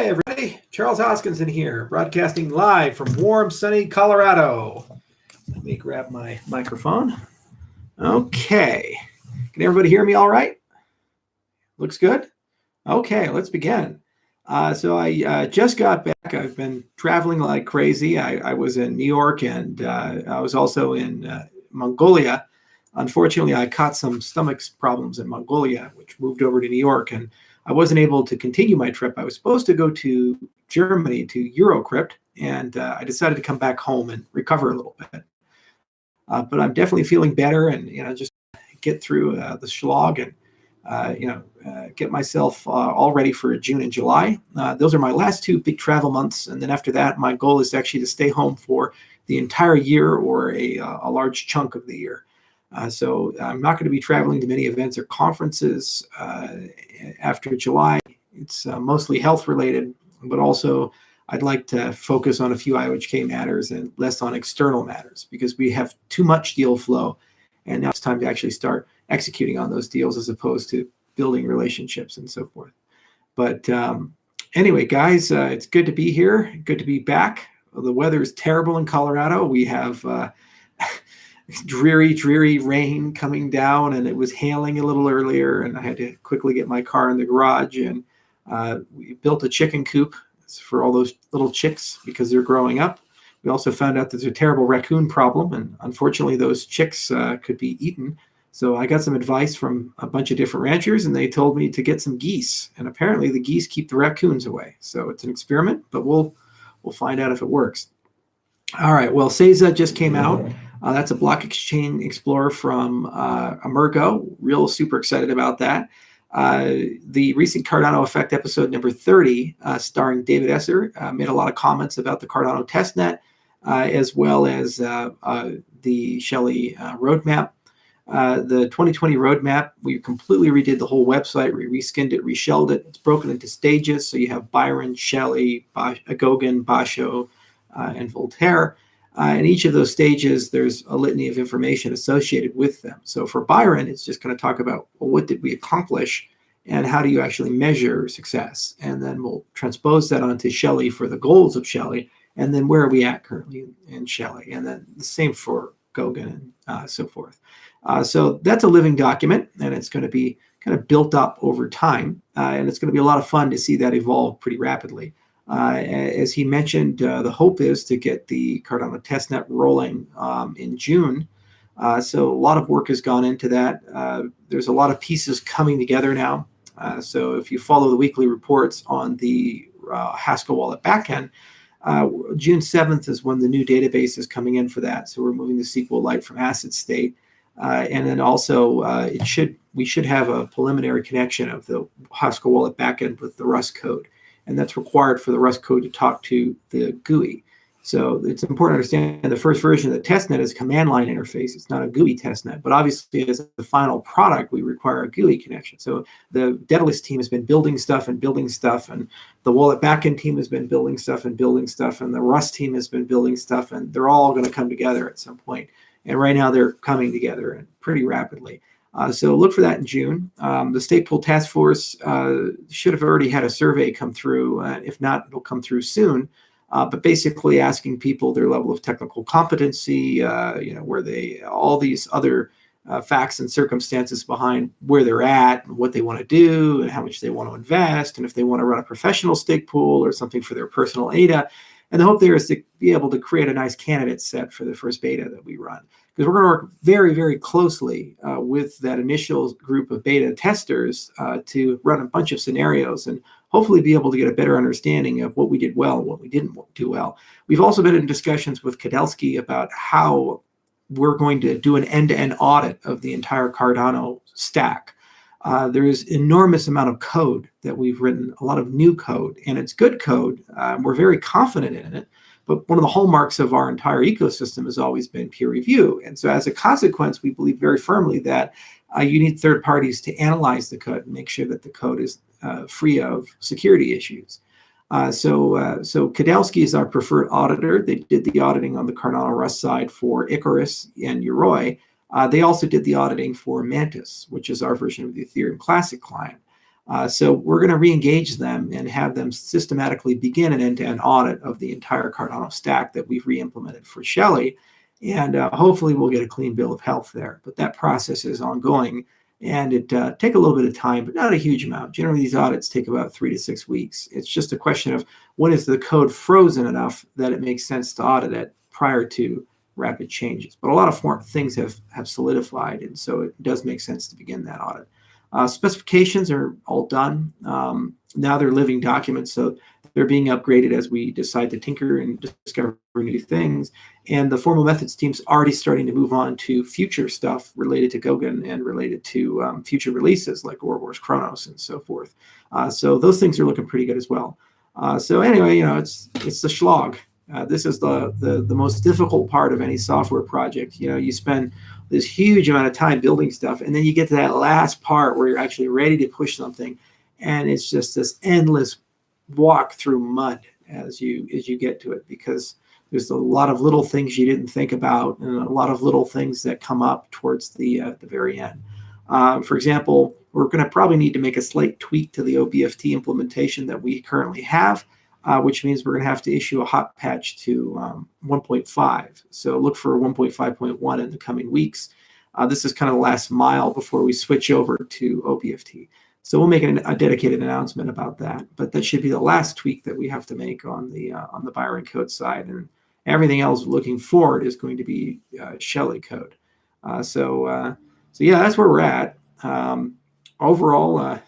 Hey, everybody. Charles Hoskinson here, broadcasting live from warm, sunny Colorado. Let me grab my microphone. Okay. Can everybody hear me all right? Looks good? Okay, let's begin. So I just got back. I've been traveling like crazy. I was in New York and I was also in Mongolia. Unfortunately, I caught some stomach problems in Mongolia, which moved over to New York, and I wasn't able to continue my trip. I was supposed to go to Germany to Eurocrypt, and I decided to come back home and recover a little bit. But I'm definitely feeling better, and just get through the slog and get myself all ready for June and July. Those are my last two big travel months, and then after that, my goal is actually to stay home for the entire year or a large chunk of the year. So I'm not going to be traveling to many events or conferences after July. It's mostly health related, but also I'd like to focus on a few IOHK matters and less on external matters because we have too much deal flow. And now it's time to actually start executing on those deals as opposed to building relationships and so forth. But anyway, guys, it's good to be here. Good to be back. The weather is terrible in Colorado. We have dreary rain coming down, and it was hailing a little earlier, and I had to quickly get my car in the garage, and we built a chicken coop for all those little chicks because they're growing up. We also found out there's a terrible raccoon problem, and unfortunately those chicks could be eaten. So I got some advice from a bunch of different ranchers, and they told me to get some geese, and apparently the geese keep the raccoons away. So it's an experiment, but we'll find out if it works. All right, well, Seiza just came out. That's a block exchange explorer from Emergo. Real super excited about that. The recent Cardano Effect episode number 30, starring David Esser, made a lot of comments about the Cardano testnet, as well as the Shelley roadmap. The 2020 roadmap, we completely redid the whole website. We reskinned it, reshelled it. It's broken into stages. So you have Byron, Shelley, Gauguin, Basho, and Voltaire. In each of those stages, there's a litany of information associated with them. So for Byron, it's just going to talk about, well, what did we accomplish and how do you actually measure success? And then we'll transpose that onto Shelley for the goals of Shelley. And then where are we at currently in Shelley? And then the same for Gauguin and so forth. So that's a living document, and it's going to be kind of built up over time. And it's going to be a lot of fun to see that evolve pretty rapidly. As he mentioned, the hope is to get the Cardano testnet rolling in June. So a lot of work has gone into that. There's a lot of pieces coming together now. So if you follow the weekly reports on the Haskell wallet backend, June 7th is when the new database is coming in for that. So we're moving the SQLite from ACID state. And then also we should have a preliminary connection of the Haskell wallet backend with the Rust code. And that's required for the Rust code to talk to the GUI. So it's important to understand the first version of the testnet is a command line interface. It's not a GUI testnet, but obviously as the final product, we require a GUI connection. So the Daedalus team has been building stuff, and the wallet backend team has been building stuff, and the Rust team has been building stuff, and they're all going to come together at some point. And right now they're coming together and pretty rapidly. So look for that in June. The State Pool Task Force should have already had a survey come through. If not, it'll come through soon. But basically asking people their level of technical competency, where all these other facts and circumstances behind where they're at and what they want to do and how much they want to invest, and if they want to run a professional stake pool or something for their personal ADA. And the hope there is to be able to create a nice candidate set for the first beta that we run. Because we're going to work very, very closely with that initial group of beta testers to run a bunch of scenarios and hopefully be able to get a better understanding of what we did well and what we didn't do well. We've also been in discussions with Kadelsky about how we're going to do an end-to-end audit of the entire Cardano stack. There is enormous amount of code that we've written, a lot of new code, and it's good code. We're very confident in it. But one of the hallmarks of our entire ecosystem has always been peer review. And so as a consequence, we believe very firmly that you need third parties to analyze the code and make sure that the code is free of security issues. So Kadelsky is our preferred auditor. They did the auditing on the Cardano Rust side for Icarus and Yoroi. They also did the auditing for Mantis, which is our version of the Ethereum Classic client. So we're going to re-engage them and have them systematically begin an end-to-end audit of the entire Cardano stack that we've re-implemented for Shelley. And hopefully we'll get a clean bill of health there. But that process is ongoing, and it take a little bit of time, but not a huge amount. Generally, these audits take about 3 to 6 weeks. It's just a question of when is the code frozen enough that it makes sense to audit it prior to rapid changes. But a lot of things have solidified, and so it does make sense to begin that audit. Specifications are all done. Now they're living documents, so they're being upgraded as we decide to tinker and discover new things. And the formal methods team's already starting to move on to future stuff related to Goguen and related to future releases like Ouroboros Chronos and so forth. So those things are looking pretty good as well. So anyway, it's the slog. This is the most difficult part of any software project. You spend this huge amount of time building stuff, and then you get to that last part where you're actually ready to push something, and it's just this endless walk through mud as you get to it, because there's a lot of little things you didn't think about and a lot of little things that come up towards the very end. For example, we're going to probably need to make a slight tweak to the OBFT implementation that we currently have, which means we're going to have to issue a hot patch to 1.5. So look for 1.5.1 in the coming weeks. This is kind of the last mile before we switch over to OBFT. So we'll make a dedicated announcement about that. But that should be the last tweak that we have to make on the Byron code side, and everything else looking forward is going to be Shelley code. So yeah, that's where we're at. Overall,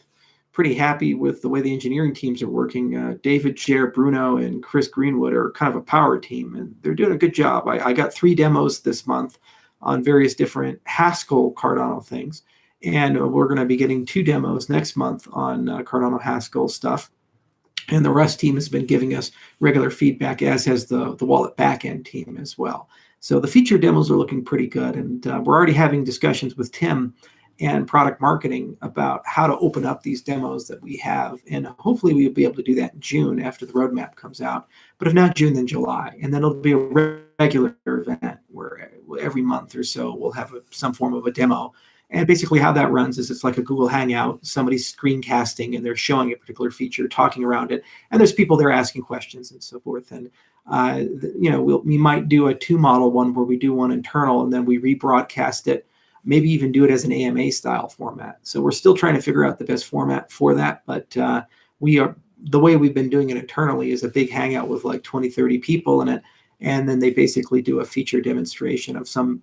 pretty happy with the way the engineering teams are working. David, Jer, Bruno, and Chris Greenwood are kind of a power team, and they're doing a good job. I got 3 demos this month on various different Haskell Cardano things, and we're going to be getting 2 demos next month on Cardano Haskell stuff. And the Rust team has been giving us regular feedback, as has the wallet backend team as well. So the feature demos are looking pretty good, and we're already having discussions with Tim and product marketing about how to open up these demos that we have. And hopefully we'll be able to do that in June after the roadmap comes out. But if not June, then July. And then it'll be a regular event where every month or so we'll have some form of a demo. And basically how that runs is it's like a Google Hangout. Somebody's screencasting and they're showing a particular feature, talking around it. And there's people there asking questions and so forth. And we might do a 2-model one where we do one internal and then we rebroadcast it, maybe even do it as an AMA style format. So we're still trying to figure out the best format for that. But the way we've been doing it internally is a big hangout with like 20, 30 people in it. And then they basically do a feature demonstration of some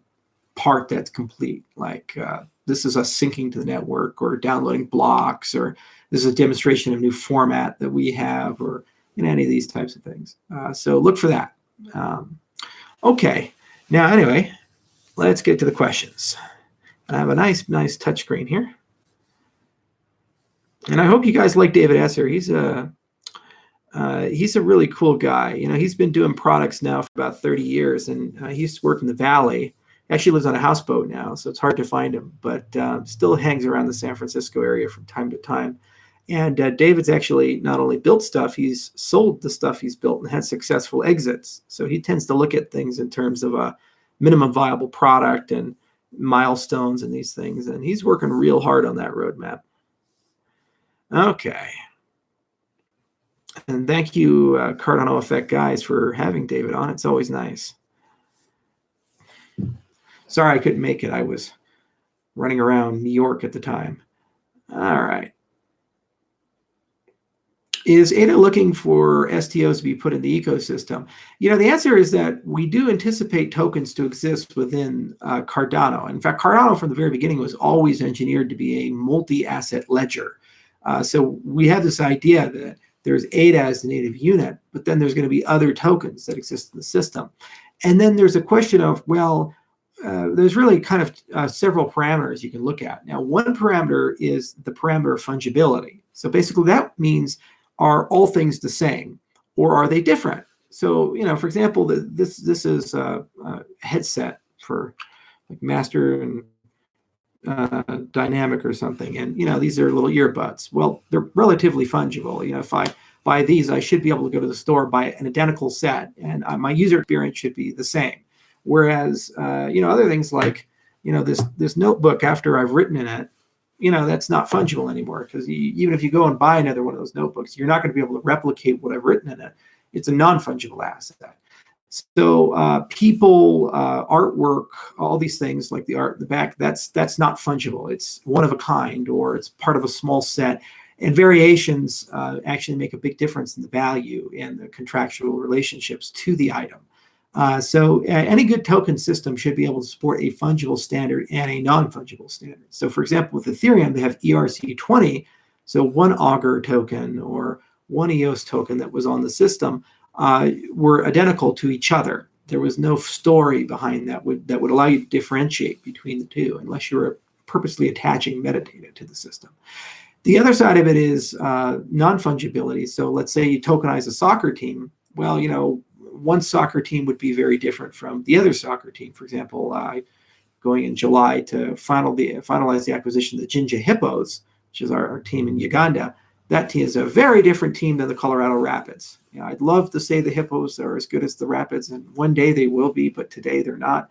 part that's complete. Like this is us syncing to the network or downloading blocks, or this is a demonstration of new format that we have, or any of these types of things. So look for that. Okay. Now, anyway, let's get to the questions. I have a nice touchscreen here. And I hope you guys like David Esser. He's a really cool guy. He's been doing products now for about 30 years, and he used to work in the Valley. He actually lives on a houseboat now, so it's hard to find him, but still hangs around the San Francisco area from time to time. And David's actually not only built stuff, he's sold the stuff he's built and had successful exits. So he tends to look at things in terms of a minimum viable product and milestones and these things, and he's working real hard on that roadmap. Okay. And thank you, Cardano Effect guys, for having David on. It's always nice. Sorry I couldn't make it. I was running around New York at the time. All right. Is Ada looking for STOs to be put in the ecosystem? The answer is that we do anticipate tokens to exist within Cardano. In fact, Cardano from the very beginning was always engineered to be a multi-asset ledger. So we have this idea that there's Ada as the native unit, but then there's going to be other tokens that exist in the system. And then there's a question of, well, there's really kind of several parameters you can look at. Now, one parameter is the parameter of fungibility. So basically that means, are all things the same, or are they different? So, for example, this is a headset for like Master and Dynamic or something, and these are little earbuds. Well, they're relatively fungible. If I buy these, I should be able to go to the store, buy an identical set, and my user experience should be the same. Whereas other things like this notebook, after I've written in it, that's not fungible anymore, because even if you go and buy another one of those notebooks, you're not going to be able to replicate what I've written in it. It's a non-fungible asset. So people, artwork, all these things like the art in the back, that's not fungible. It's one of a kind, or it's part of a small set. And variations actually make a big difference in the value and the contractual relationships to the item. So any good token system should be able to support a fungible standard and a non-fungible standard. So for example, with Ethereum, they have ERC20. So one Augur token or one EOS token that was on the system were identical to each other. There was no story behind that would allow you to differentiate between the two, unless you were purposely attaching metadata to the system. The other side of it is non-fungibility. So let's say you tokenize a soccer team. Well, one soccer team would be very different from the other soccer team. For example, going in July to finalize the acquisition of the Jinja Hippos, which is our team in Uganda. That team is a very different team than the Colorado Rapids. I'd love to say the Hippos are as good as the Rapids, and one day they will be, but today they're not.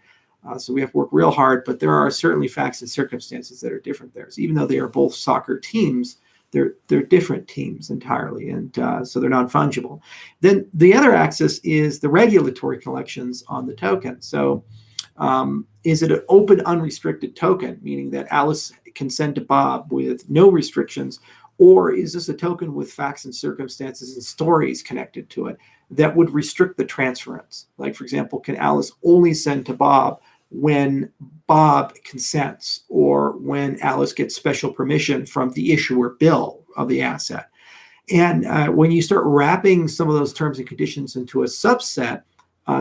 So we have to work real hard, but there are certainly facts and circumstances that are different there. So even though they are both soccer teams, they're different teams entirely, and so they're non-fungible. Then the other axis is the regulatory collections on the token. So is it an open, unrestricted token, meaning that Alice can send to Bob with no restrictions, or is this a token with facts and circumstances and stories connected to it that would restrict the transference? Like, for example, can Alice only send to Bob when Bob consents, or when Alice gets special permission from the issuer Bill of the asset? And when you start wrapping some of those terms and conditions into a subset,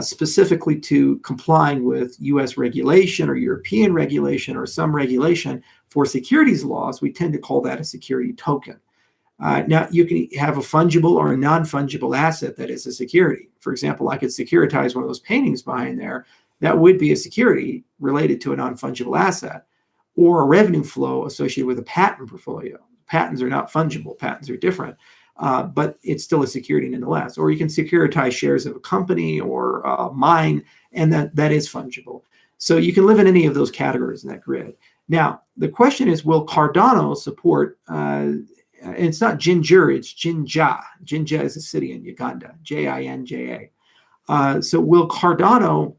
specifically to complying with US regulation or European regulation or some regulation for securities laws, we tend to call that a security token. Now, you can have a fungible or a non-fungible asset that is a security. For example, I could securitize one of those paintings behind there. That would be a security related to a non-fungible asset, or a revenue flow associated with a patent portfolio. Patents are not fungible. Patents are different, but it's still a security nonetheless. Or you can securitize shares of a company or a mine, and that is fungible. So you can live in any of those categories in that grid. Now, the question is, will Cardano support, it's not Jinja, it's Jinja. Jinja is a city in Uganda, Jinja. So will Cardano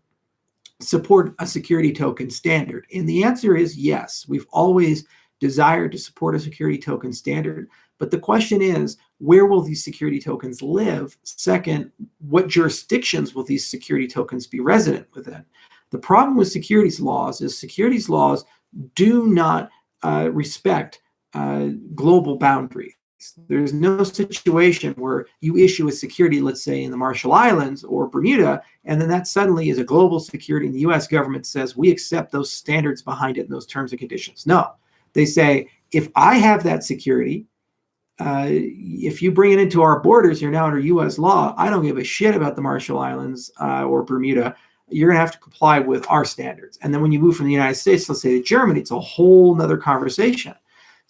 support a security token standard? And the answer is yes. We've always desired to support a security token standard. But the question is, where will these security tokens live? Second, what jurisdictions will these security tokens be resident within? The problem with securities laws is securities laws do not respect global boundaries. There's no situation where you issue a security, let's say in the Marshall Islands or Bermuda, and then that suddenly is a global security, and the US government says we accept those standards behind it and those terms and conditions. No, they say, if I have that security, if you bring it into our borders, you're now under US law. I don't give a shit about the Marshall Islands or Bermuda. You're going to have to comply with our standards. And then when you move from the United States, let's say to Germany, it's a whole nother conversation.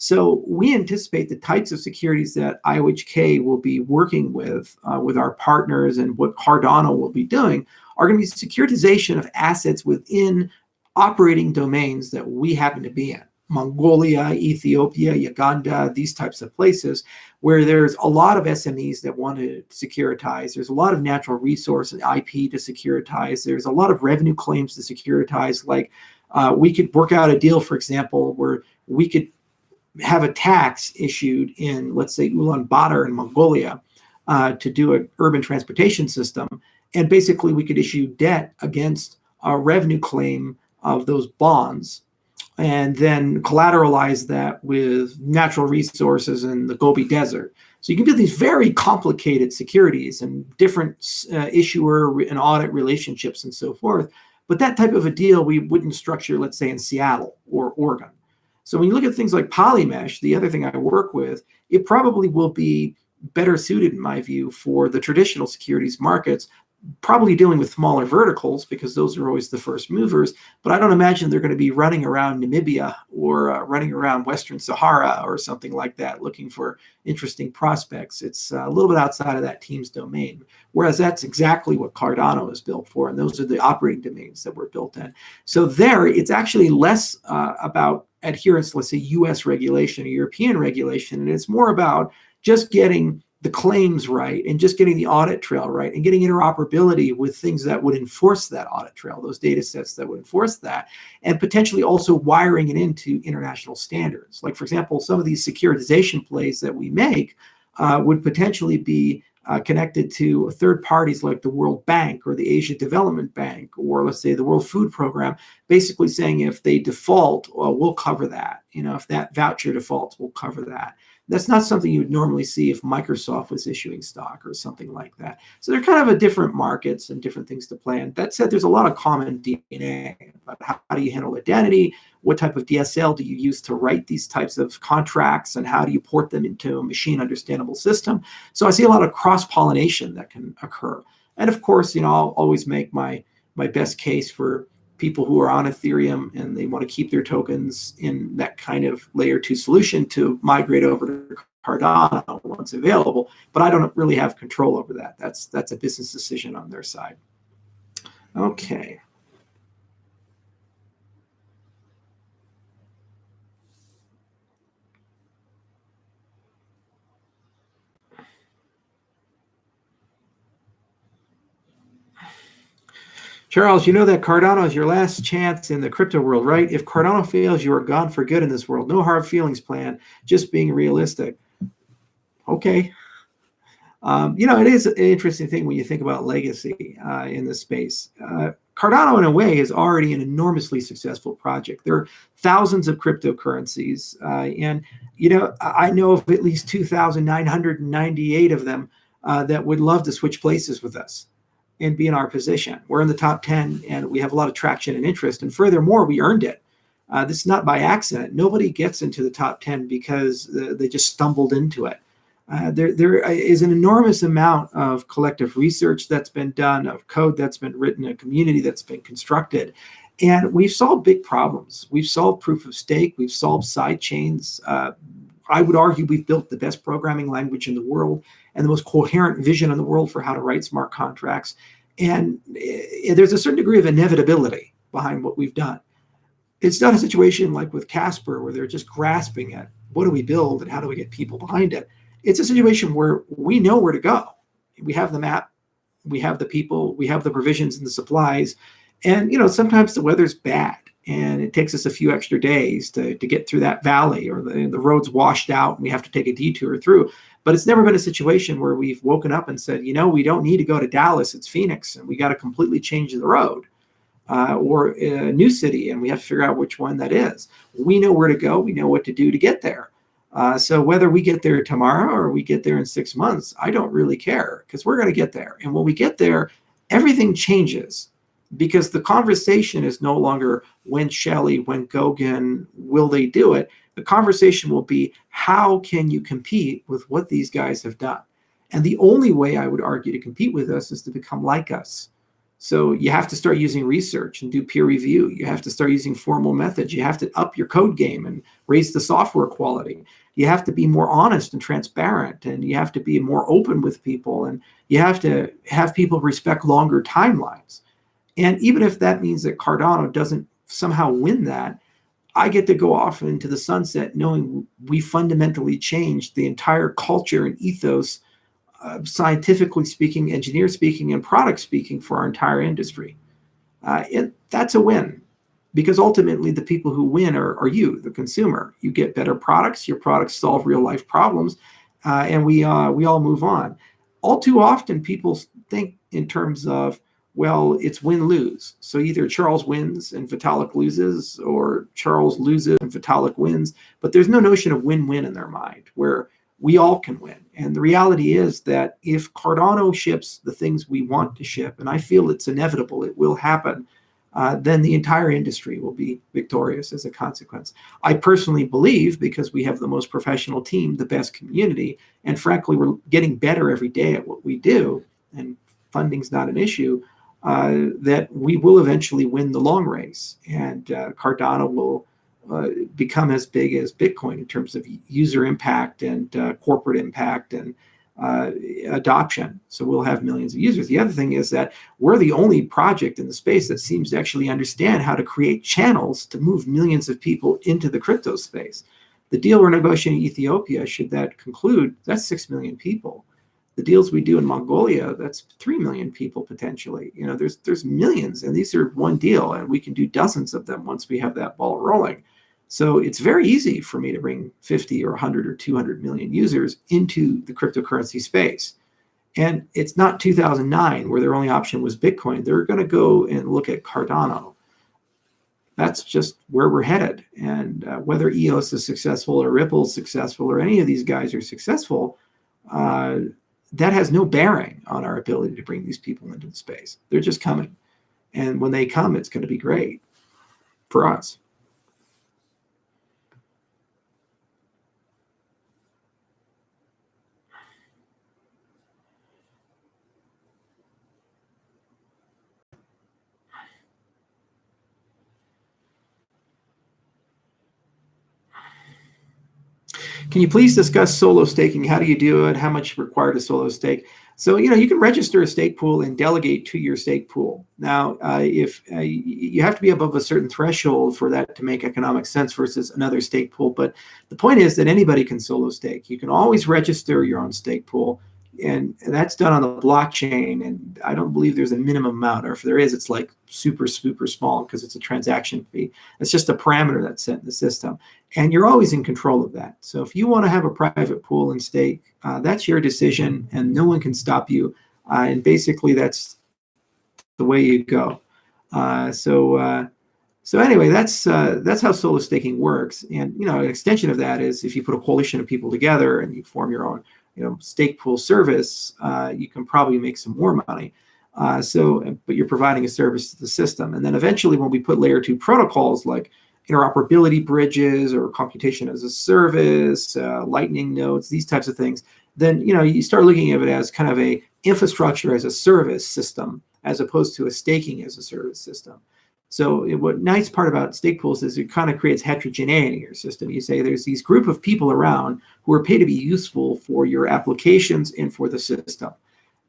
So we anticipate the types of securities that IOHK will be working with our partners, and what Cardano will be doing are going to be securitization of assets within operating domains that we happen to be in. Mongolia, Ethiopia, Uganda, these types of places where there's a lot of SMEs that want to securitize. There's a lot of natural resource and IP to securitize. There's a lot of revenue claims to securitize. Like we could work out a deal, for example, where we could have a tax issued in, let's say, Ulaanbaatar in Mongolia to do an urban transportation system. And basically we could issue debt against a revenue claim of those bonds, and then collateralize that with natural resources in the Gobi Desert. So you can do these very complicated securities and different issuer and audit relationships and so forth. But that type of a deal we wouldn't structure, let's say, in Seattle or Oregon. So when you look at things like Polymesh, the other thing I work with, it probably will be better suited, in my view, for the traditional securities markets, probably dealing with smaller verticals because those are always the first movers. But I don't imagine they're going to be running around Namibia or running around Western Sahara or something like that looking for interesting prospects. It's a little bit outside of that team's domain, whereas that's exactly what Cardano is built for, and those are the operating domains that were built in. So there, it's actually less about adherence to, let's say, US regulation or European regulation. And it's more about just getting the claims right and just getting the audit trail right and getting interoperability with things that would enforce that audit trail, those data sets that would enforce that, and potentially also wiring it into international standards. Like, for example, some of these securitization plays that we make would potentially be connected to third parties like the World Bank or the Asia Development Bank, or let's say the World Food Program, basically saying if they default, well, we'll cover that. If that voucher defaults, we'll cover that. That's not something you would normally see if Microsoft was issuing stock or something like that. So they're kind of a different markets and different things to play in. That said, there's a lot of common DNA about how do you handle identity, what type of DSL do you use to write these types of contracts, and how do you port them into a machine understandable system. So I see a lot of cross-pollination that can occur. And of course, I'll always make my best case for people who are on Ethereum and they want to keep their tokens in that kind of layer 2 solution to migrate over to Cardano once available. But I don't really have control over that. That's a business decision on their side. Okay. Charles, you know that Cardano is your last chance in the crypto world, right? If Cardano fails, you are gone for good in this world. No hard feelings plan, just being realistic. Okay. It is an interesting thing when you think about legacy in this space. Cardano, in a way, is already an enormously successful project. There are thousands of cryptocurrencies, and I know of at least 2,998 of them that would love to switch places with us and be in our position. We're in the top 10, and we have a lot of traction and interest. And furthermore, we earned it. This is not by accident. Nobody gets into the top 10 because they just stumbled into it. There is an enormous amount of collective research that's been done, of code that's been written, a community that's been constructed. And we've solved big problems. We've solved proof of stake. We've solved side chains. I would argue we've built the best programming language in the world and the most coherent vision in the world for how to write smart contracts. And there's a certain degree of inevitability behind what we've done. It's not a situation like with Casper where they're just grasping at what do we build and how do we get people behind it. It's a situation where we know where to go. We have the map, we have the people, we have the provisions and the supplies. And, sometimes the weather's bad and it takes us a few extra days to get through that valley, or the road's washed out and we have to take a detour through. But it's never been a situation where we've woken up and said, we don't need to go to Dallas, it's Phoenix, and we got to completely change the road. Or a new city, and we have to figure out which one that is. We know where to go. We know what to do to get there. So whether we get there tomorrow or we get there in 6 months, I don't really care, because we're going to get there. And when we get there, everything changes, because the conversation is no longer when Shelley, when Gauguin, will they do it? The conversation will be, how can you compete with what these guys have done? And the only way I would argue to compete with us is to become like us. So you have to start using research and do peer review. You have to start using formal methods. You have to up your code game and raise the software quality. You have to be more honest and transparent, and you have to be more open with people, and you have to have people respect longer timelines. And even if that means that Cardano doesn't somehow win that, I get to go off into the sunset knowing we fundamentally changed the entire culture and ethos, scientifically speaking, engineer speaking, and product speaking, for our entire industry. And that's a win, because ultimately the people who win are you, the consumer. You get better products, your products solve real life problems, and we all move on. All too often people think in terms of, well, it's win-lose. So either Charles wins and Vitalik loses, or Charles loses and Vitalik wins, but there's no notion of win-win in their mind, where we all can win. And the reality is that if Cardano ships the things we want to ship, and I feel it's inevitable, it will happen, then the entire industry will be victorious as a consequence. I personally believe, because we have the most professional team, the best community, and frankly, we're getting better every day at what we do, and funding's not an issue, that we will eventually win the long race. And Cardano will become as big as Bitcoin in terms of user impact and corporate impact, and uh, adoption. So we'll have millions of users. The other thing is that we're the only project in the space that seems to actually understand how to create channels to move millions of people into the crypto space. The deal we're negotiating in Ethiopia, should that conclude, that's 6 million people. The deals we do in Mongolia, that's 3 million people potentially. You know, there's millions, and these are one deal, and we can do dozens of them once we have that ball rolling. So it's very easy for me to bring 50 or 100 or 200 million users into the cryptocurrency space. And it's not 2009 where their only option was Bitcoin. They're going to go and look at Cardano. That's just where we're headed. And whether EOS is successful or Ripple is successful or any of these guys are successful, that has no bearing on our ability to bring these people into the space. They're just coming. And when they come, it's going to be great for us. Can you please discuss solo staking? How do you do it? How much required to solo stake? So, you can register a stake pool and delegate to your stake pool. Now, if you have to be above a certain threshold for that to make economic sense versus another stake pool. But the point is that anybody can solo stake. You can always register your own stake pool, and that's done on the blockchain. And I don't believe there's a minimum amount, or if there is, it's like super, super small because it's a transaction fee. It's just a parameter that's set in the system. And you're always in control of that. So if you want to have a private pool and stake, that's your decision, and no one can stop you. And basically, that's the way you go. So anyway, that's how solo staking works. And an extension of that is if you put a coalition of people together and you form your own stake pool service, you can probably make some more money. But you're providing a service to the system. And then eventually, when we put layer 2 protocols like interoperability bridges or computation as a service, lightning nodes, these types of things, then you start looking at it as kind of a infrastructure as a service system as opposed to a staking as a service system. So what nice part about stake pools is it kind of creates heterogeneity in your system. You say there's these group of people around who are paid to be useful for your applications and for the system.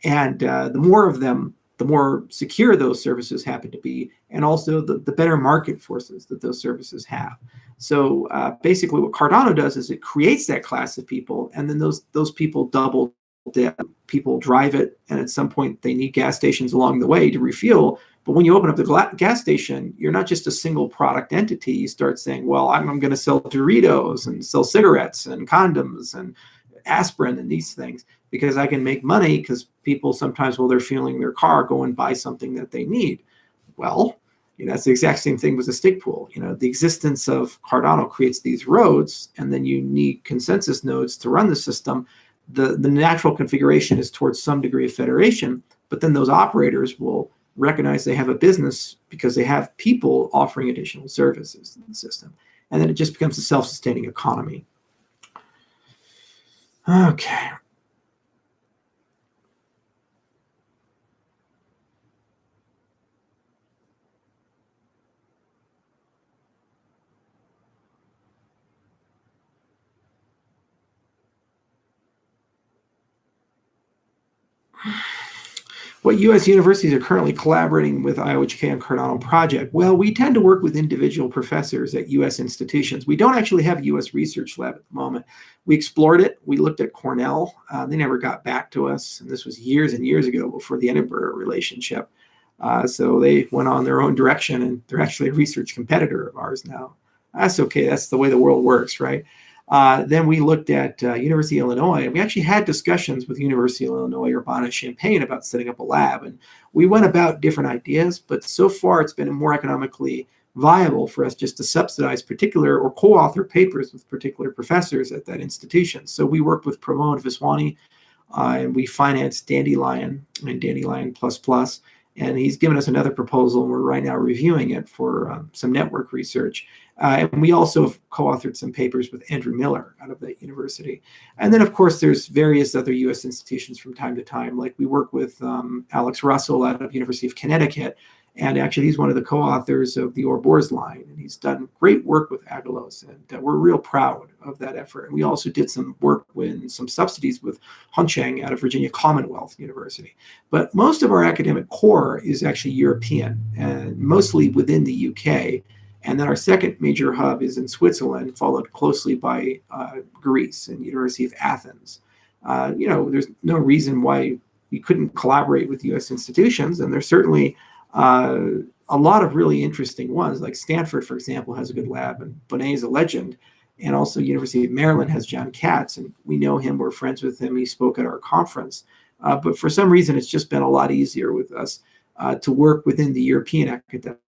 And the more of them, the more secure those services happen to be, and also the better market forces that those services have. So basically what Cardano does is it creates that class of people, and then those people double dip. People drive it, and at some point they need gas stations along the way to refuel. But when you open up the gas station, you're not just a single product entity. You start saying, well, I'm going to sell Doritos and sell cigarettes and condoms and aspirin and these things, because I can make money, because people sometimes, while they're fueling their car, go and buy something that they need. Well, that's the exact same thing with a stake pool. The existence of Cardano creates these roads, and then you need consensus nodes to run the system. The natural configuration is towards some degree of federation, but then those operators will recognize they have a business because they have people offering additional services in the system. And then it just becomes a self-sustaining economy. Okay. What U.S. universities are currently collaborating with IOHK and Cardano project? Well, we tend to work with individual professors at U.S. institutions. We don't actually have a U.S. research lab at the moment. We explored it. We looked at Cornell. They never got back to us. And this was years and years ago before the Edinburgh relationship. So they went on their own direction, and they're actually a research competitor of ours now. That's okay. That's the way the world works, right? Then we looked at University of Illinois, and we actually had discussions with University of Illinois Urbana-Champaign about setting up a lab. And we went about different ideas, but so far it's been more economically viable for us just to subsidize particular or co-author papers with particular professors at that institution. So we worked with Pramod Viswani, and we financed Dandelion and Dandelion++. And he's given us another proposal, and we're right now reviewing it for some network research. And we also have co-authored some papers with Andrew Miller out of that university. And then, of course, there's various other U.S. institutions from time to time. Like we work with Alex Russell out of University of Connecticut, And actually, he's one of the co-authors of the Ouroboros line, and he's done great work with Agalos, and we're real proud of that effort. And we also did some work with some subsidies with Huncheng out of Virginia Commonwealth University. But most of our academic core is actually European, and mostly within the UK. And then our second major hub is in Switzerland, followed closely by Greece and University of Athens. There's no reason why we couldn't collaborate with U.S. institutions, and there's certainly a lot of really interesting ones. Like Stanford, for example, has a good lab, and Bonet is a legend. And also University of Maryland has John Katz, and we know him, we're friends with him, he spoke at our conference. But for some reason, it's just been a lot easier with us to work within the European academic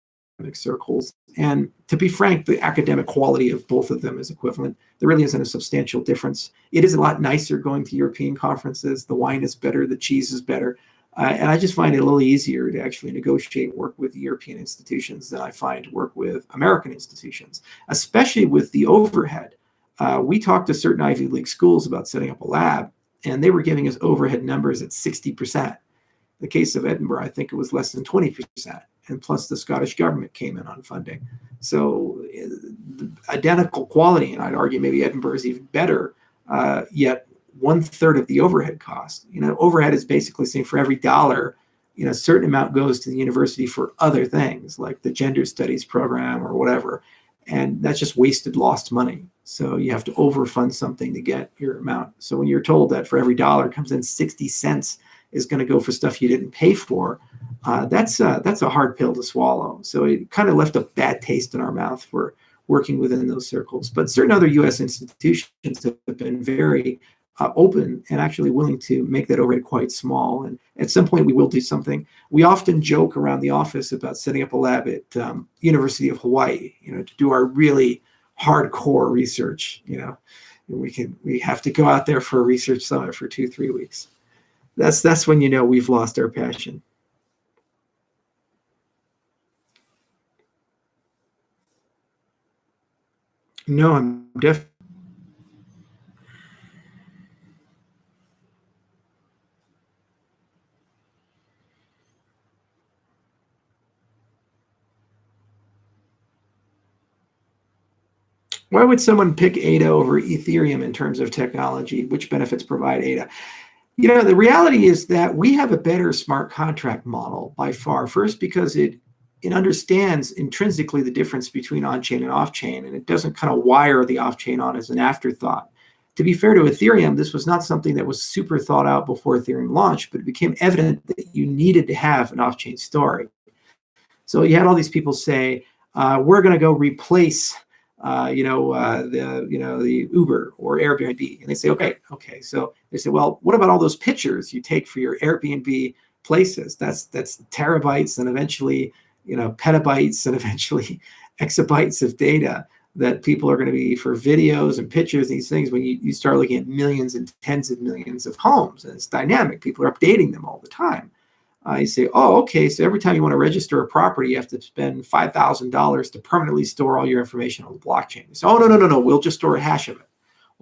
circles. And to be frank, the academic quality of both of them is equivalent. There really isn't a substantial difference. It is a lot nicer going to European conferences. The wine is better, the cheese is better. And I just find it a little easier to actually negotiate work with European institutions than I find work with American institutions, especially with the overhead. We talked to certain Ivy League schools about setting up a lab, and they were giving us overhead numbers at 60%. In the case of Edinburgh, I think it was less than 20%. And plus the Scottish government came in on funding. So identical quality, and I'd argue maybe Edinburgh is even better, yet 1/3 of the overhead cost. Overhead is basically saying for every dollar, a certain amount goes to the university for other things like the gender studies program or whatever. And that's just wasted, lost money. So you have to overfund something to get your amount. So when you're told that for every dollar comes in 60 cents is going to go for stuff you didn't pay for, that's a hard pill to swallow. So it kind of left a bad taste in our mouth for working within those circles. But certain other U.S. institutions have been very open and actually willing to make that overhead quite small. And at some point, we will do something. We often joke around the office about setting up a lab at University of Hawaii, to do our really hardcore research. We have to go out there for a research summit for 2-3 weeks. That's when we've lost our passion. No, I'm definitely. Why would someone pick ADA over Ethereum in terms of technology? Which benefits provide ADA? The reality is that we have a better smart contract model by far. First, because it understands intrinsically the difference between on-chain and off-chain, and it doesn't kind of wire the off-chain on as an afterthought. To be fair to Ethereum, this was not something that was super thought out before Ethereum launched, but it became evident that you needed to have an off-chain story. So you had all these people say, we're going to go replace the Uber or Airbnb. And they say, okay. So they say, well, what about all those pictures you take for your Airbnb places? That's terabytes and eventually, petabytes and eventually exabytes of data that people are going to be for videos and pictures, these things, when you start looking at millions and tens of millions of homes, and it's dynamic. People are updating them all the time. You say, oh, okay, so every time you want to register a property, you have to spend $5,000 to permanently store all your information on the blockchain. You say, oh, no, we'll just store a hash of it.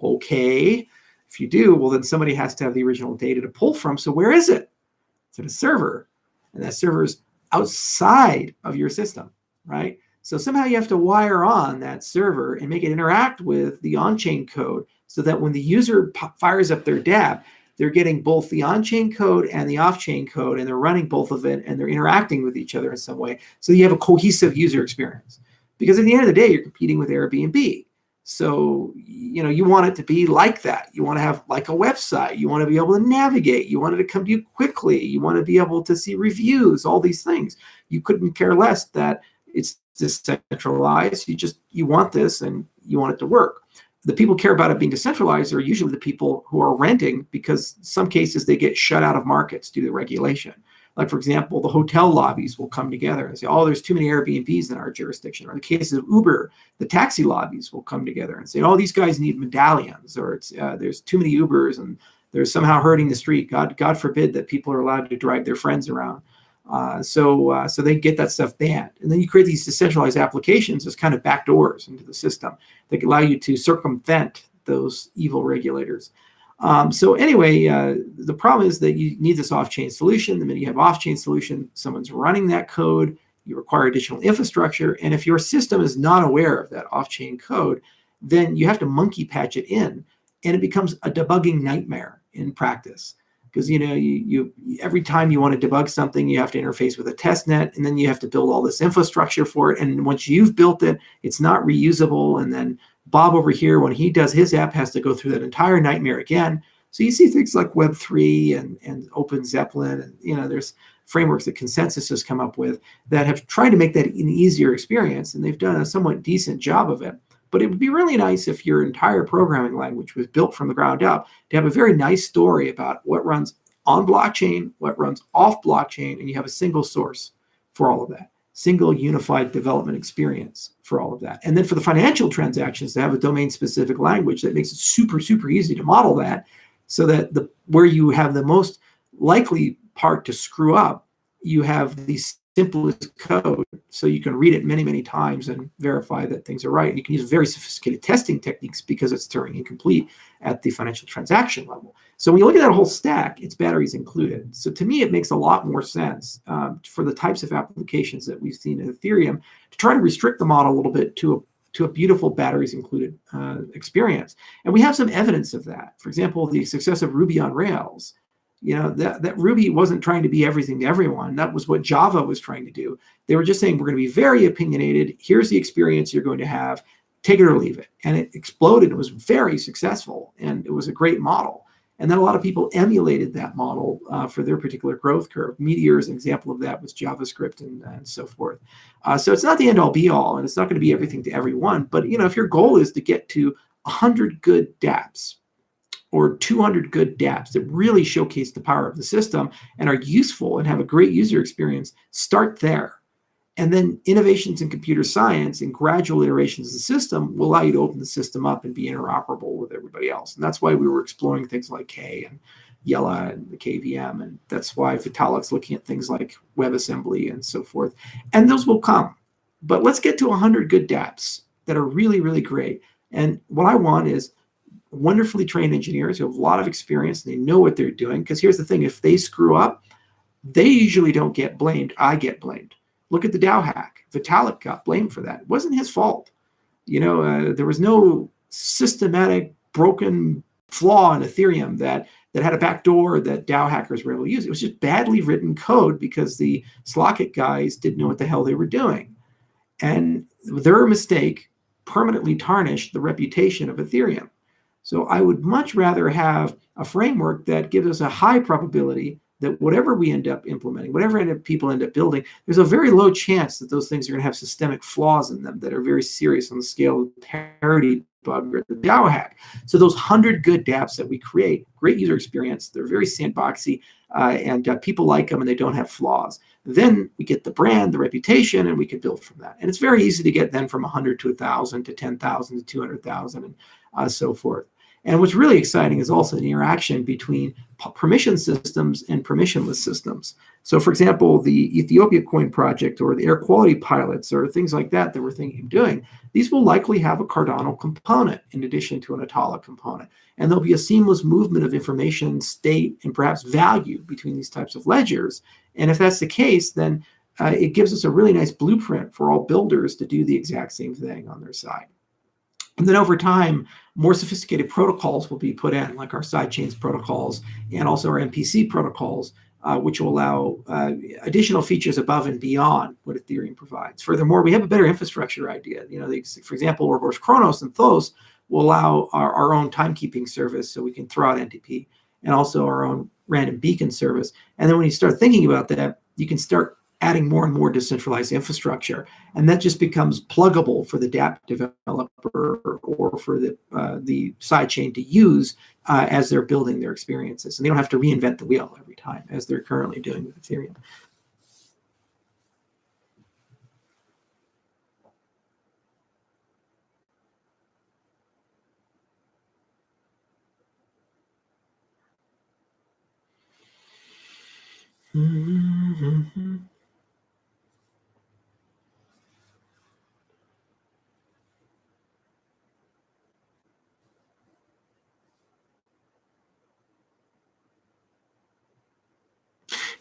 Okay, if you do, well, then somebody has to have the original data to pull from. So where is it? It's at a server, and that server is outside of your system, right? So somehow you have to wire on that server and make it interact with the on-chain code so that when the user fires up their dApp, they're getting both the on-chain code and the off-chain code, and they're running both of it, and they're interacting with each other in some way. So you have a cohesive user experience. Because at the end of the day, you're competing with Airbnb. So, you want it to be like that. You want to have like a website. You want to be able to navigate. You want it to come to you quickly. You want to be able to see reviews, all these things. You couldn't care less that it's decentralized. You want this and you want it to work. The people who care about it being decentralized are usually the people who are renting, because in some cases they get shut out of markets due to regulation. Like, for example, the hotel lobbies will come together and say, oh, there's too many Airbnbs in our jurisdiction. Or in the case of Uber, the taxi lobbies will come together and say, oh, these guys need medallions, or there's too many Ubers and they're somehow hurting the street. God forbid that people are allowed to drive their friends around. So they get that stuff banned. And then you create these decentralized applications as kind of backdoors into the system that allow you to circumvent those evil regulators. So anyway, the problem is that you need this off-chain solution. The minute you have off-chain solution, someone's running that code. you require additional infrastructure. And if your system is not aware of that off-chain code, then you have to monkey patch it in, and it becomes a debugging nightmare in practice. Because you every time you want to debug something, you have to interface with a test net, and then you have to build all this infrastructure for it. And once you've built it, it's not reusable. And then Bob over here, when he does his app, has to go through that entire nightmare again. So you see things like Web3 and Open Zeppelin, and there's frameworks that Consensus has come up with that have tried to make that an easier experience, and they've done a somewhat decent job of it. But it would be really nice if your entire programming language was built from the ground up to have a very nice story about what runs on blockchain, what runs off blockchain, and you have a single source for all of that, single unified development experience for all of that. And then for the financial transactions, to have a domain-specific language that makes it super, super easy to model that, so that where you have the most likely part to screw up, you have the simplest code, so you can read it many, many times and verify that things are right. And you can use very sophisticated testing techniques because it's Turing incomplete at the financial transaction level. So when you look at that whole stack, it's batteries included. So to me, it makes a lot more sense for the types of applications that we've seen in Ethereum to try to restrict the model a little bit to a beautiful batteries included experience. And we have some evidence of that. For example, the success of Ruby on Rails. That Ruby wasn't trying to be everything to everyone. That was what Java was trying to do. They were just saying, we're going to be very opinionated. Here's the experience you're going to have. Take it or leave it. And it exploded. It was very successful. And it was a great model. And then a lot of people emulated that model for their particular growth curve. Meteor is an example of that with JavaScript and so forth. So it's not the end all be all, and it's not going to be everything to everyone. But if your goal is to get to 100 good dApps, or 200 good dApps that really showcase the power of the system and are useful and have a great user experience, start there. And then innovations in computer science and gradual iterations of the system will allow you to open the system up and be interoperable with everybody else. And that's why we were exploring things like K and Yella and the KVM. And that's why Vitalik's looking at things like WebAssembly and so forth. And those will come. But let's get to 100 good dApps that are really, really great. And what I want is wonderfully trained engineers who have a lot of experience and they know what they're doing. Because here's the thing, if they screw up, they usually don't get blamed. I get blamed. Look at the DAO hack. Vitalik got blamed for that. It wasn't his fault. There was no systematic broken flaw in Ethereum that had a backdoor that DAO hackers were able to use. It was just badly written code because the Slockit guys didn't know what the hell they were doing. And their mistake permanently tarnished the reputation of Ethereum. So I would much rather have a framework that gives us a high probability that whatever we end up implementing, whatever people end up building, there's a very low chance that those things are going to have systemic flaws in them that are very serious on the scale of parity bug or the DAO hack. So those 100 good dApps that we create, great user experience, they're very sandboxy, and people like them and they don't have flaws. Then we get the brand, the reputation, and we can build from that. And it's very easy to get then from 100 to 1,000 to 10,000 to 200,000 and so forth. And what's really exciting is also the interaction between permission systems and permissionless systems. So for example, the Ethiopia Coin project or the air quality pilots or things like that we're thinking of doing, these will likely have a Cardano component in addition to an Atala component. And there'll be a seamless movement of information, state, and perhaps value between these types of ledgers. And if that's the case, then it gives us a really nice blueprint for all builders to do the exact same thing on their side. And then over time, more sophisticated protocols will be put in, like our sidechains protocols and also our MPC protocols, which will allow additional features above and beyond what Ethereum provides. Furthermore, we have a better infrastructure idea. For example, Ouroboros Chronos and Thos will allow our own timekeeping service, so we can throw out NTP, and also our own random beacon service. And then when you start thinking about that, you can start adding more and more decentralized infrastructure. And that just becomes pluggable for the dApp developer or for the sidechain to use as they're building their experiences. And they don't have to reinvent the wheel every time, as they're currently doing with Ethereum. Mm-hmm.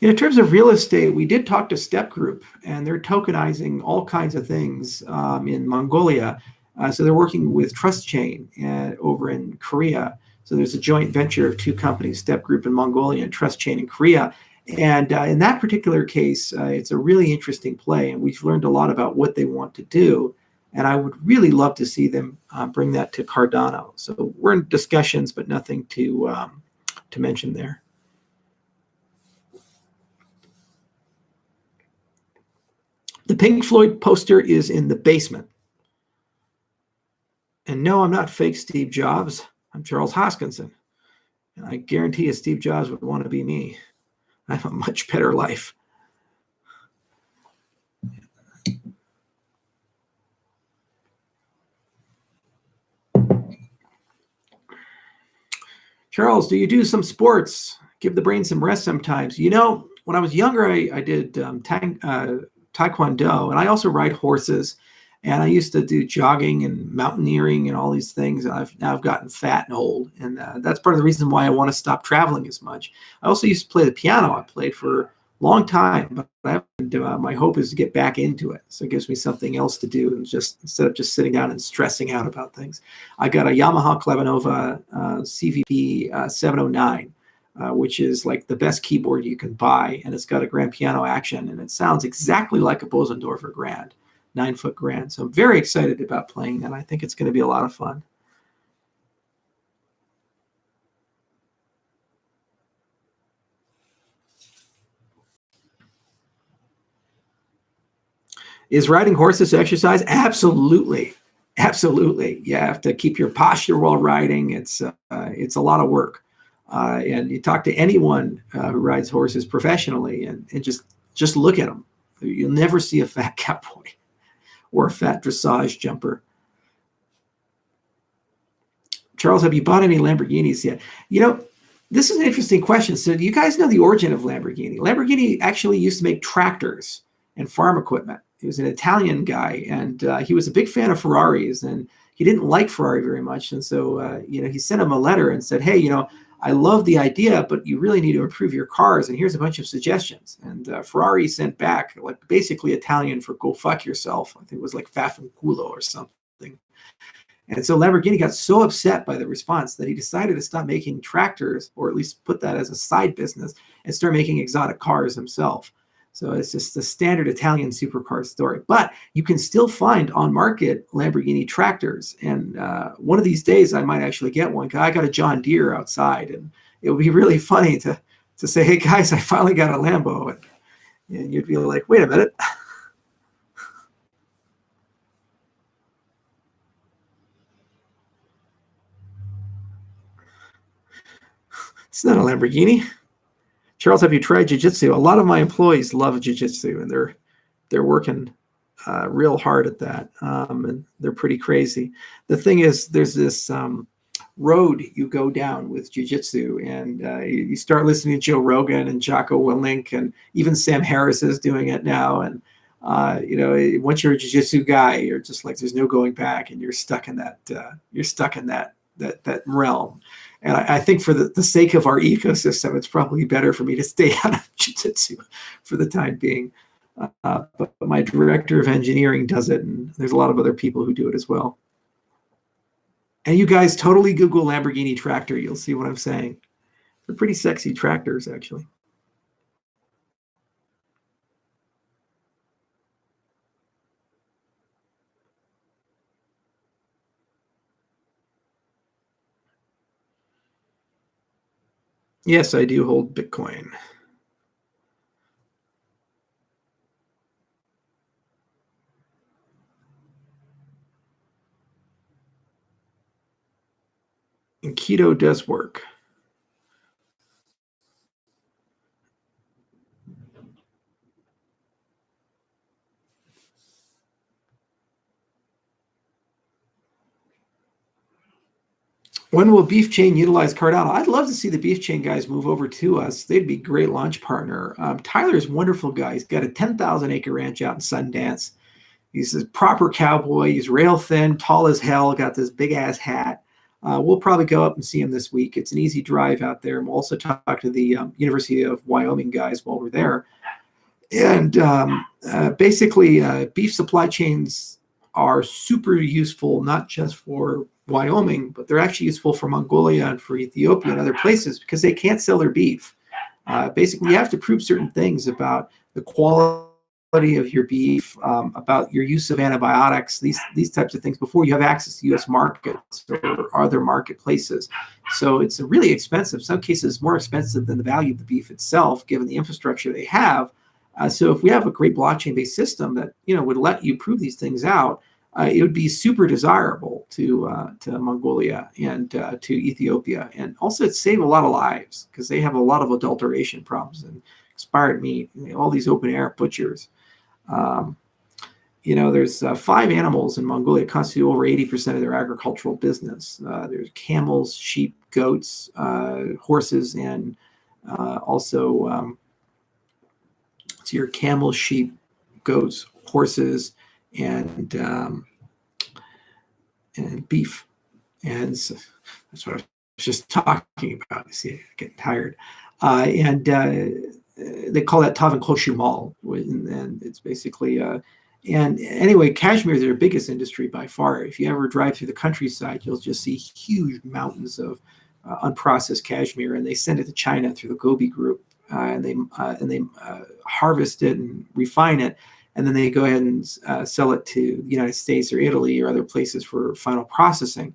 In terms of real estate, we did talk to Step Group, and they're tokenizing all kinds of things in Mongolia. So they're working with Trust Chain over in Korea. So there's a joint venture of two companies, Step Group in Mongolia and Trust Chain in Korea. And in that particular case, it's a really interesting play, and we've learned a lot about what they want to do. And I would really love to see them bring that to Cardano. So we're in discussions, but nothing to mention there. The Pink Floyd poster is in the basement. And no, I'm not fake Steve Jobs. I'm Charles Hoskinson. And I guarantee you Steve Jobs would want to be me. I have a much better life. Charles, do you do some sports? Give the brain some rest sometimes. You know, when I was younger, I did Taekwondo, and I also ride horses. And I used to do jogging and mountaineering and all these things. And I've gotten fat and old. And that's part of the reason why I want to stop traveling as much. I also used to play the piano. I played for a long time, but my hope is to get back into it. So it gives me something else to do, and just instead of just sitting down and stressing out about things. I got a Yamaha Clavinova CVP 709, which is like the best keyboard you can buy. And it's got a grand piano action, and it sounds exactly like a Bosendorfer Grand. 9-foot grand. So I'm very excited about playing that. I think it's going to be a lot of fun. Is riding horses exercise? Absolutely. Absolutely. You have to keep your posture while riding. It's a lot of work. And you talk to anyone who rides horses professionally, and just look at them. You'll never see a fat cowboy or a fat dressage jumper. Charles, have you bought any Lamborghinis yet? You know, this is an interesting question. So do you guys know the origin of Lamborghini? Lamborghini actually used to make tractors and farm equipment. He was an Italian guy, and he was a big fan of Ferraris, and he didn't like Ferrari very much. And so, he sent him a letter and said, hey, I love the idea, but you really need to improve your cars, and here's a bunch of suggestions. And Ferrari sent back, like, basically Italian for go fuck yourself. I think it was like Faffanculo or something. And so Lamborghini got so upset by the response that he decided to stop making tractors, or at least put that as a side business, and start making exotic cars himself. So it's just the standard Italian supercar story. But you can still find on market Lamborghini tractors. And one of these days I might actually get one. I got a John Deere outside, and it would be really funny to say, hey guys, I finally got a Lambo. And you'd be like, wait a minute. It's not a Lamborghini. Charles, have you tried jiu-jitsu? A lot of my employees love jiu-jitsu, and they're working real hard at that, and they're pretty crazy. The thing is, there's this road you go down with jiu-jitsu, and you start listening to Joe Rogan and Jocko Willink, and even Sam Harris is doing it now. And once you're a jiu-jitsu guy, you're just like, there's no going back, and you're stuck in that realm. And I think for the sake of our ecosystem, it's probably better for me to stay out of jiu-jitsu for the time being. But my director of engineering does it, and there's a lot of other people who do it as well. And you guys totally Google Lamborghini tractor. You'll see what I'm saying. They're pretty sexy tractors, actually. Yes, I do hold Bitcoin. And keto does work. When will Beef Chain utilize Cardano? I'd love to see the Beef Chain guys move over to us. They'd be a great launch partner. Tyler's a wonderful guy. He's got a 10,000 acre ranch out in Sundance. He's a proper cowboy. He's rail thin, tall as hell, got this big ass hat. We'll probably go up and see him this week. It's an easy drive out there. And we'll also talk to the University of Wyoming guys while we're there. And basically, beef supply chains are super useful, not just for Wyoming, but they're actually useful for Mongolia and for Ethiopia and other places because they can't sell their beef. Basically, you have to prove certain things about the quality of your beef, about your use of antibiotics, these types of things before you have access to U.S. markets or other marketplaces. So it's really expensive. In some cases, more expensive than the value of the beef itself, given the infrastructure they have. So if we have a great blockchain-based system that would let you prove these things out, it would be super desirable to Mongolia and to Ethiopia, and also it'd save a lot of lives because they have a lot of adulteration problems and expired meat. All these open-air butchers. There's 5 animals in Mongolia constitute over 80% of their agricultural business. There's camels, sheep, goats, horses, and also your camels, sheep, goats, horses, and beef. And so that's what I was just talking about. You see, getting tired. And they call that Tavan Koshumal, and it's basically and anyway, cashmere is their biggest industry by far. If you ever drive through the countryside, you'll just see huge mountains of unprocessed cashmere, and they send it to China through the Gobi Group, and they harvest it and refine it, and then they go ahead and sell it to the United States or Italy or other places for final processing,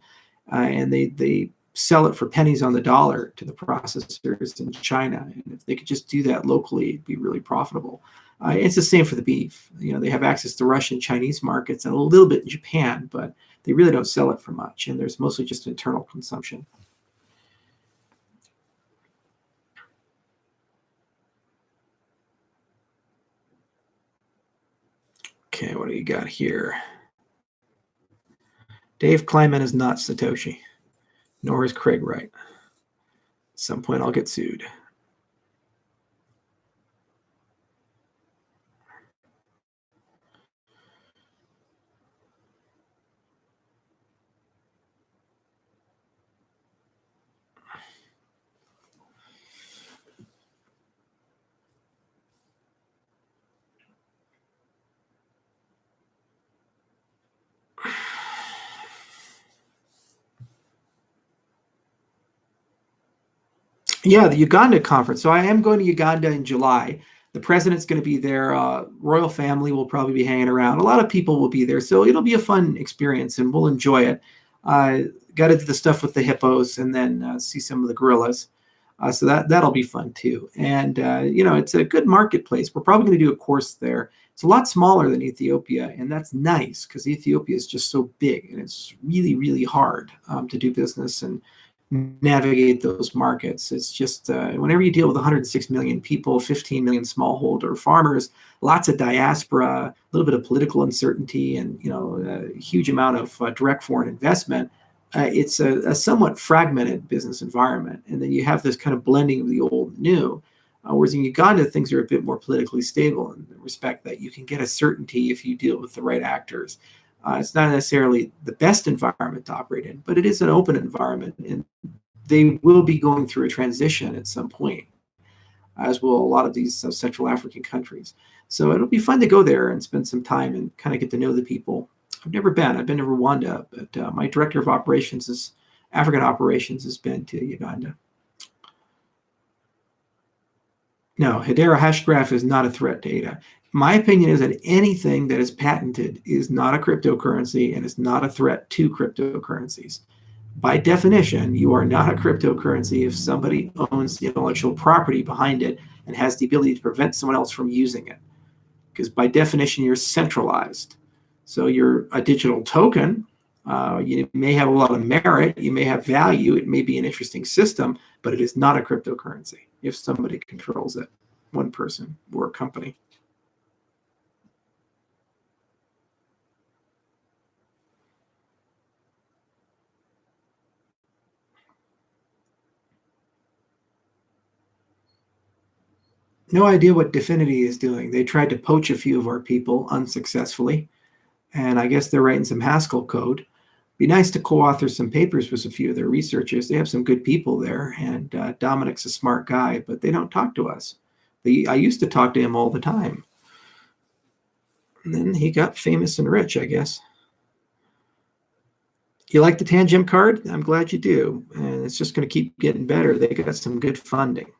and they sell it for pennies on the dollar to the processors in China. And if they could just do that locally, it'd be really profitable. It's the same for the beef. They have access to Russian, Chinese markets and a little bit in Japan, but they really don't sell it for much. And there's mostly just internal consumption. Okay, what do you got here? Dave Kleiman is not Satoshi, nor is Craig Wright. At some point, I'll get sued. Yeah, the Uganda conference. So I am going to Uganda in July. The president's going to be there. Royal family will probably be hanging around. A lot of people will be there. So it'll be a fun experience and we'll enjoy it. Got to do the stuff with the hippos and then see some of the gorillas. So that'll be fun too. And, it's a good marketplace. We're probably going to do a course there. It's a lot smaller than Ethiopia. And that's nice because Ethiopia is just so big and it's really, really hard to do business and navigate those markets. It's just whenever you deal with 106 million people, 15 million smallholder farmers, lots of diaspora, a little bit of political uncertainty, and a huge amount of direct foreign investment. It's a somewhat fragmented business environment, and then you have this kind of blending of the old and new. Whereas in Uganda, things are a bit more politically stable in the respect that you can get a certainty if you deal with the right actors. It's not necessarily the best environment to operate in, but it is an open environment, and they will be going through a transition at some point, as will a lot of these Central African countries. So it'll be fun to go there and spend some time and kind of get to know the people. I've never been. I've been to Rwanda, but my director of African operations has been to Uganda. No, Hedera Hashgraph is not a threat to ADA. My opinion is that anything that is patented is not a cryptocurrency and is not a threat to cryptocurrencies. By definition, you are not a cryptocurrency if somebody owns the intellectual property behind it and has the ability to prevent someone else from using it. Because by definition, you're centralized. So you're a digital token. You may have a lot of merit. You may have value. It may be an interesting system, but it is not a cryptocurrency if somebody controls it, one person or a company. No idea what Definity is doing. They tried to poach a few of our people unsuccessfully, and I guess they're writing some Haskell code. Be nice to co-author some papers with a few of their researchers. They have some good people there, and Dominic's a smart guy, but they don't talk to us. I used to talk to him all the time. And then he got famous and rich, I guess. You like the Tangem card? I'm glad you do. And it's just going to keep getting better. They got some good funding.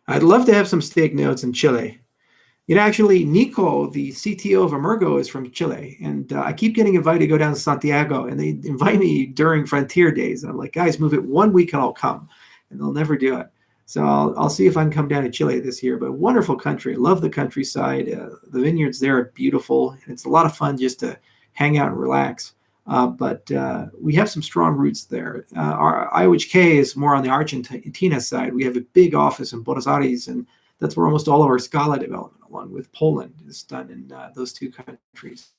I'd love to have some stake nodes in Chile. Actually, Nico, the CTO of Emergo, is from Chile, and I keep getting invited to go down to Santiago, and they invite me during Frontier Days. And I'm like, guys, move it 1 week and I'll come, and they'll never do it. So I'll see if I can come down to Chile this year. But wonderful country, love the countryside. The vineyards there are beautiful, and it's a lot of fun just to hang out and relax. But we have some strong roots there. Our IOHK is more on the Argentina side. We have a big office in Buenos Aires, and that's where almost all of our Scala development, along with Poland, is done in those two countries.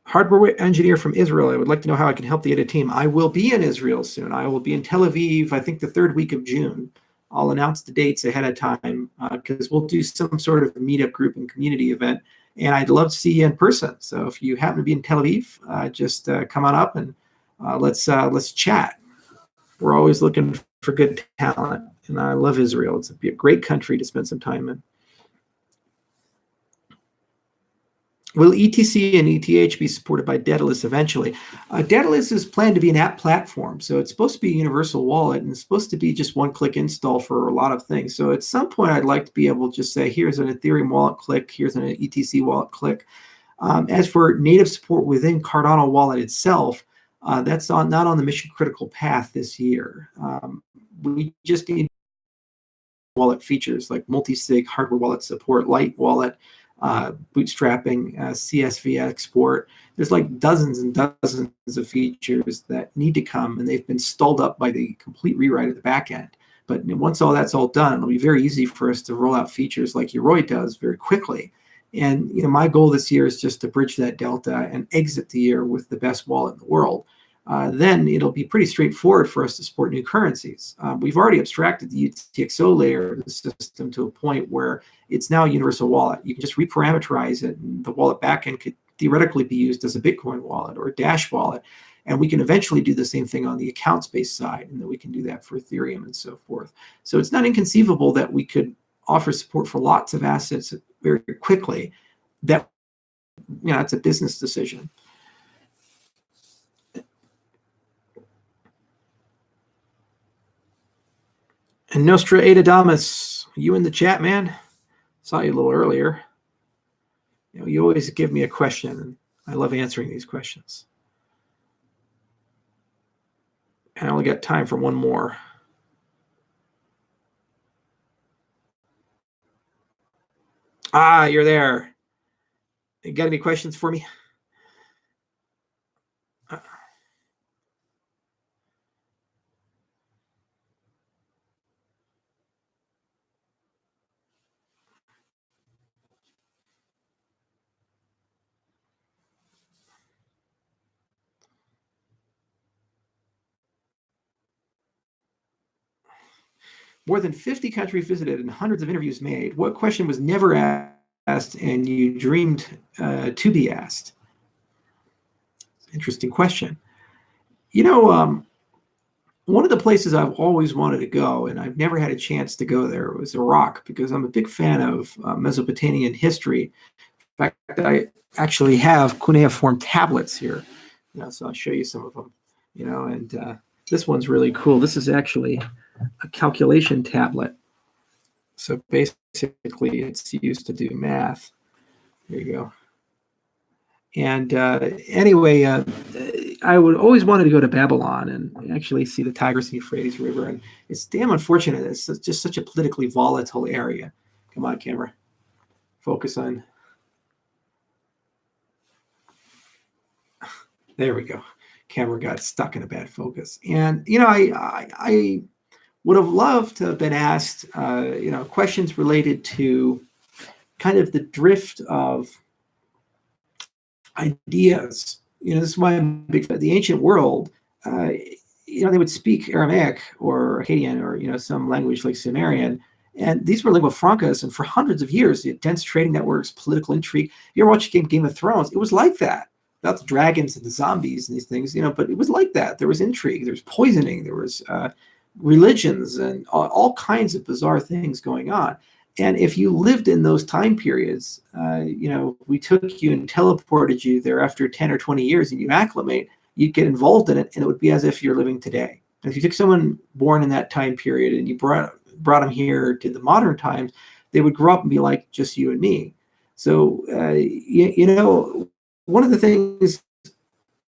Hardware engineer from Israel. I would like to know how I can help the EDA team. I will be in Israel soon. I will be in Tel Aviv, I think the 3rd week of June. I'll announce the dates ahead of time because we'll do some sort of meetup group and community event. And I'd love to see you in person. So if you happen to be in Tel Aviv, just come on up and let's chat. We're always looking for good talent. And I love Israel. It's a great country to spend some time in. Will ETC and ETH be supported by Daedalus eventually? Daedalus is planned to be an app platform, so it's supposed to be a universal wallet, and it's supposed to be just one-click install for a lot of things. So at some point, I'd like to be able to just say, here's an Ethereum wallet, click. Here's an ETC wallet, click. As for native support within Cardano wallet itself, that's not on the mission-critical path this year. We just need wallet features like multi-sig hardware wallet support, light wallet, bootstrapping, CSV export. There's like dozens and dozens of features that need to come, and they've been stalled up by the complete rewrite of the backend. But once all that's all done, it'll be very easy for us to roll out features like Yoroi does very quickly. And my goal this year is just to bridge that delta and exit the year with the best wallet in the world. Then it'll be pretty straightforward for us to support new currencies. We've already abstracted the UTXO layer of the system to a point where it's now a universal wallet. You can just reparameterize it, and the wallet backend could theoretically be used as a Bitcoin wallet or a Dash wallet. And we can eventually do the same thing on the accounts-based side, and then we can do that for Ethereum and so forth. So it's not inconceivable that we could offer support for lots of assets very quickly. That, it's a business decision. And Nostra Adadamus, you in the chat, man? Saw you a little earlier. You always give me a question, and I love answering these questions. And I only got time for one more. You're there. You got any questions for me? More than 50 countries visited and hundreds of interviews made. What question was never asked and you dreamed to be asked? Interesting question. One of the places I've always wanted to go, and I've never had a chance to go there, was Iraq, because I'm a big fan of Mesopotamian history. In fact, I actually have cuneiform tablets here, so I'll show you some of them. And this one's really cool. This is actually a calculation tablet. So basically, it's used to do math. There you go. And anyway, I would always wanted to go to Babylon and actually see the Tigris and Euphrates River. And it's damn unfortunate. It's just such a politically volatile area. Come on, camera. Focus on. There we go. Camera got stuck in a bad focus. And, I would have loved to have been asked, questions related to kind of the drift of ideas. This is why I'm big fan. The ancient world, they would speak Aramaic or Akkadian or, some language like Sumerian. And these were lingua francas. And for hundreds of years, the dense trading networks, political intrigue. You ever watch Game of Thrones? It was like that. About the dragons and the zombies and these things, but it was like that. There was intrigue, there was poisoning, there was religions and all kinds of bizarre things going on. And if you lived in those time periods, we took you and teleported you there after 10 or 20 years and you acclimate, you'd get involved in it and it would be as if you're living today. And if you took someone born in that time period and you brought them here to the modern times, they would grow up and be like just you and me. So, one of the things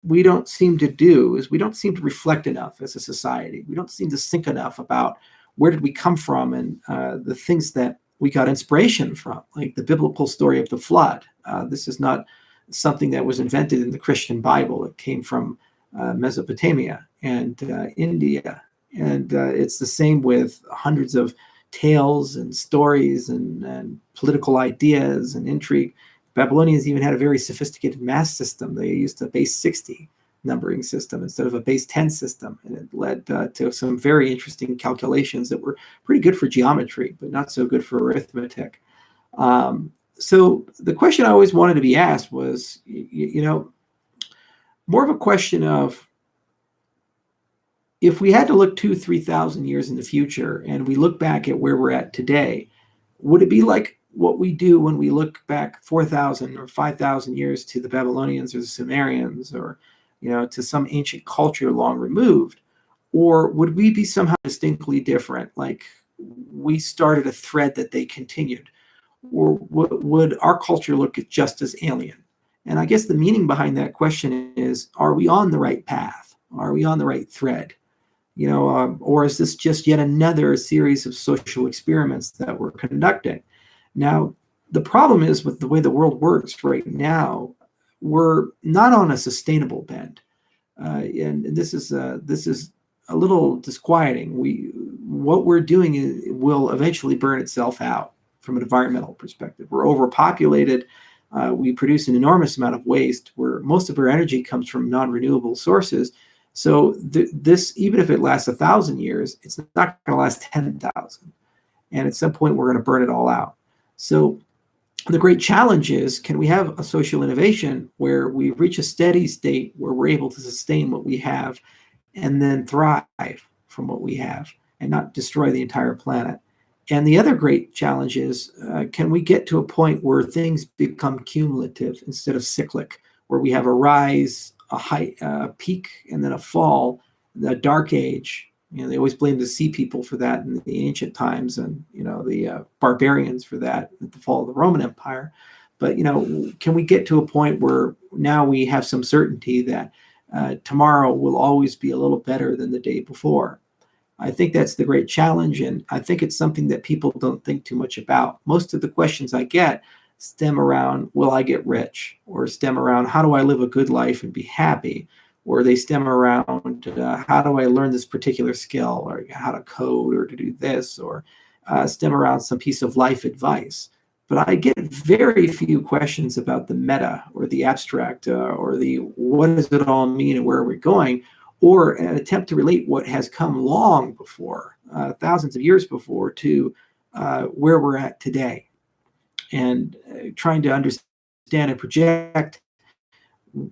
we don't seem to do is we don't seem to reflect enough as a society. We don't seem to think enough about where did we come from and the things that we got inspiration from, like the biblical story of the flood. This is not something that was invented in the Christian Bible. It came from Mesopotamia and India. And it's the same with hundreds of tales and stories and political ideas and intrigue. Babylonians even had a very sophisticated math system. They used a base 60 numbering system instead of a base 10 system. And it led to some very interesting calculations that were pretty good for geometry, but not so good for arithmetic. So the question I always wanted to be asked was, more of a question of, if we had to look 2,000-3,000 years in the future and we look back at where we're at today, would it be like what we do when we look back 4,000 or 5,000 years to the Babylonians or the Sumerians or, to some ancient culture long removed? Or would we be somehow distinctly different? Like we started a thread that they continued? Or would our culture look just as alien? And I guess the meaning behind that question is, are we on the right path? Are we on the right thread? Or is this just yet another series of social experiments that we're conducting? Now, the problem is with the way the world works right now, we're not on a sustainable bend, and this is a little disquieting. What we're doing will eventually burn itself out from an environmental perspective. We're overpopulated. We produce an enormous amount of waste, where most of our energy comes from non-renewable sources. So this, even if it lasts 1,000 years, it's not going to last 10,000, and at some point we're going to burn it all out. So the great challenge is, can we have a social innovation where we reach a steady state where we're able to sustain what we have and then thrive from what we have and not destroy the entire planet? And the other great challenge is, can we get to a point where things become cumulative instead of cyclic, where we have a rise, a height, a peak, and then a fall, the dark age? They always blame the sea people for that in the ancient times, and the barbarians for that at the fall of the Roman Empire. But can we get to a point where now we have some certainty that tomorrow will always be a little better than the day before? I think that's the great challenge, and I think it's something that people don't think too much about. Most of the questions I get stem around, will I get rich? Or stem around, how do I live a good life and be happy? Or they stem around, how do I learn this particular skill, or how to code, or to do this, or stem around some piece of life advice. But I get very few questions about the meta or the abstract or the what does it all mean and where are we going, or an attempt to relate what has come long before, thousands of years before, to where we're at today, and trying to understand and project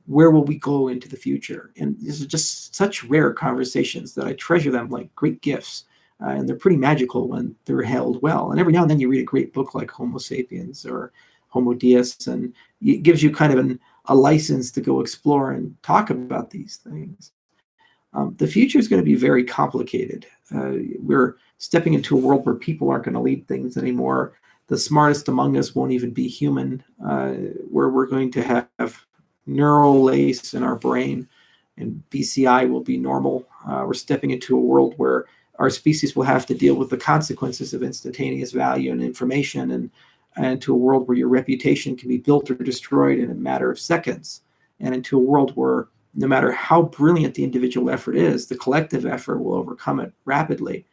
where will we go into the future. And these are just such rare conversations that I treasure them like great gifts. And they're pretty magical when they're held well. And every now and then you read a great book like Homo Sapiens or Homo Deus, and it gives you kind of a license to go explore and talk about these things. The future is going to be very complicated. We're stepping into a world where people aren't going to lead things anymore. The smartest among us won't even be human, where we're going to have neural lace in our brain, and BCI will be normal. We're stepping into a world where our species will have to deal with the consequences of instantaneous value and information, and to a world where your reputation can be built or destroyed in a matter of seconds, and into a world where no matter how brilliant the individual effort is, the collective effort will overcome it rapidly.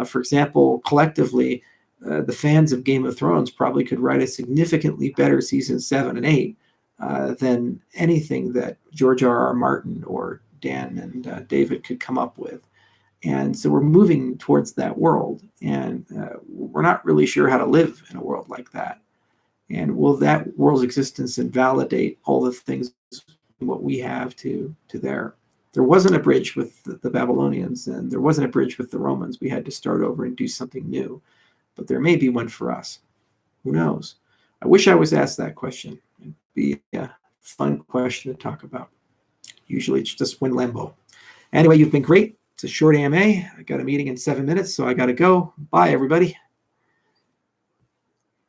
For example, collectively, the fans of Game of Thrones probably could write a significantly better season 7 and 8 than anything that George R.R. Martin or Dan and David could come up with. And so we're moving towards that world, and we're not really sure how to live in a world like that. And will that world's existence invalidate all the things what we have to there? There wasn't a bridge with the Babylonians, and there wasn't a bridge with the Romans. We had to start over and do something new. But there may be one for us. Who knows? I wish I was asked that question. It'd be a fun question to talk about. Usually it's just win limbo. Anyway, you've been great. It's a short AMA. I got a meeting in 7 minutes, so I got to go. Bye, everybody.